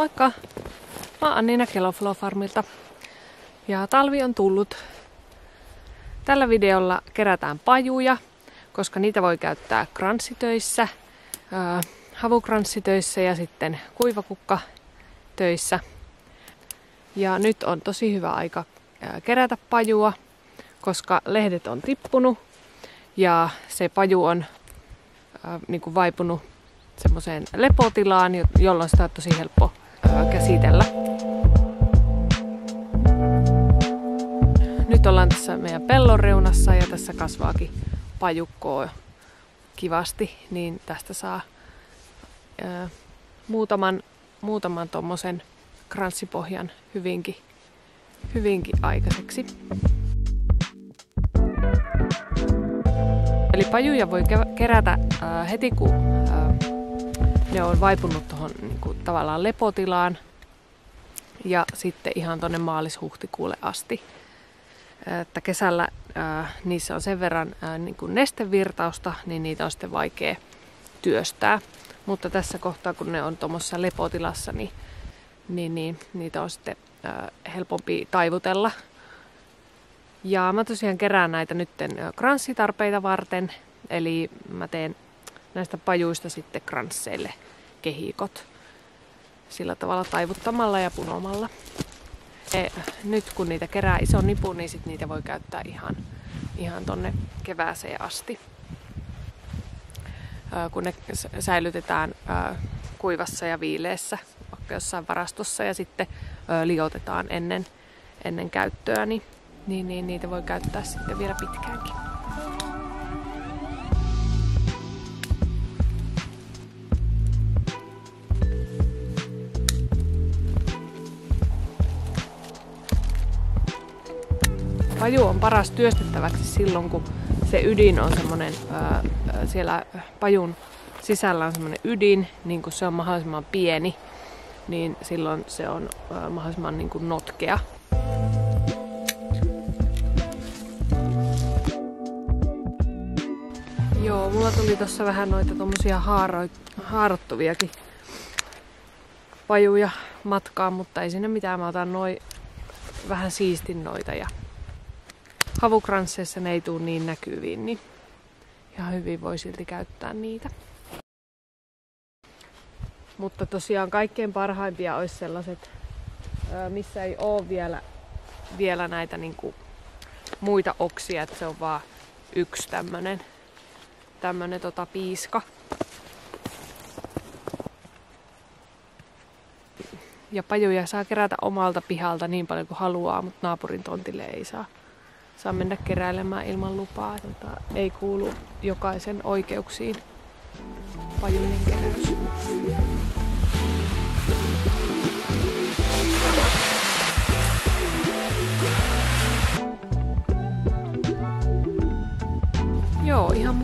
Moikka! Mä oon Anniina Keloflow Farmilta ja talvi on tullut. Tällä videolla kerätään pajuja, koska niitä voi käyttää kranssitöissä, havukranssitöissä ja sitten kuivakukkatöissä. Ja nyt on tosi hyvä aika kerätä pajua, koska lehdet on tippunut ja se paju on niin kuin vaipunut semmoiseen lepotilaan, jolloin sitä on tosi helppo käsitellä. Nyt ollaan tässä meidän pellon reunassa ja tässä kasvaakin pajukkoa kivasti, niin tästä saa muutaman tommosen kranssipohjan hyvinkin aikaiseksi. Eli pajuja voi kerätä heti kun ne on vaipunut tuohon niin tavallaan lepotilaan ja sitten ihan tuonne maalis-huhtikuulle asti. Että kesällä niissä on sen verran niin kuin nestevirtausta, niin niitä on sitten vaikea työstää. Mutta tässä kohtaa, kun ne on tuommoisessa lepotilassa, niin niitä on sitten helpompi taivutella. Ja mä tosiaan kerään näitä nytten kranssitarpeita varten, eli mä teen näistä pajuista sitten kransseille kehikot sillä tavalla taivuttamalla ja punomalla. Nyt kun niitä kerää ison nipun, niin sit niitä voi käyttää ihan tonne kevääseen asti. Kun ne säilytetään kuivassa ja viileessä, vaikka jossain varastossa, ja sitten liotetaan ennen käyttöä, niin niitä voi käyttää sitten vielä pitkäänkin. Paju on paras työstettäväksi silloin, kun se ydin on semmoinen, siellä pajun sisällä on semmoinen ydin, niin kun se on mahdollisimman pieni, niin silloin se on mahdollisimman niin kuin notkea. Joo, mulla tuli tossa vähän noita tommosia haarottuviakin pajuja matkaan, mutta ei sinne mitään, mä otan vähän siistin noita ja havukransseissa ne ei tuu niin näkyviin, niin ihan hyvin voi silti käyttää niitä. Mutta tosiaan kaikkein parhaimpia olisi sellaiset, missä ei ole vielä näitä niinku muita oksia, että se on vaan yksi tämmönen piiska. Ja pajuja saa kerätä omalta pihalta niin paljon kuin haluaa, mutta naapurin tontille ei saa mennä keräilemään ilman lupaa. Ei kuulu jokaisen oikeuksiin pajujen keräys. Joo, ihan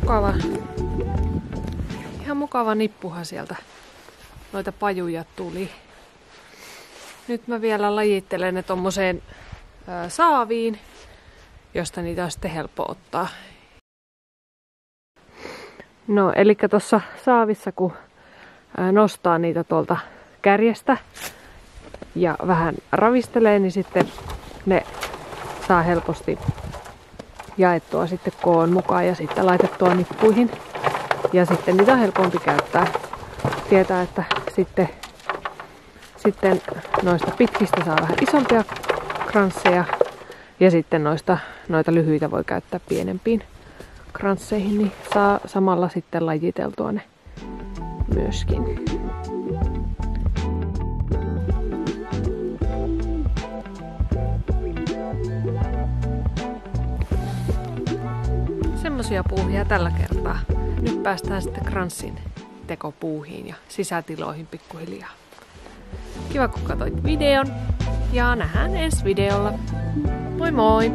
mukava nippuhan sieltä noita pajuja tuli. Nyt mä vielä lajittelen ne tommoseen saaviin, josta niitä on sitten helppo ottaa. No, eli tuossa saavissa kun nostaa niitä tuolta kärjestä ja vähän ravistelee, niin sitten ne saa helposti jaettua sitten koon mukaan ja sitten laitettua nippuihin. Ja sitten niitä on helpompi käyttää. Tietää, että sitten noista pitkistä saa vähän isompia kransseja. Ja sitten noita lyhyitä voi käyttää pienempiin kransseihin, niin saa samalla sitten lajiteltua ne myöskin. Semmosia puuhia tällä kertaa. Nyt päästään sitten kranssin tekopuuhiin ja sisätiloihin pikkuhiljaa. Kiva kun katsoit videon ja nähdään ensi videolla. Moi moi!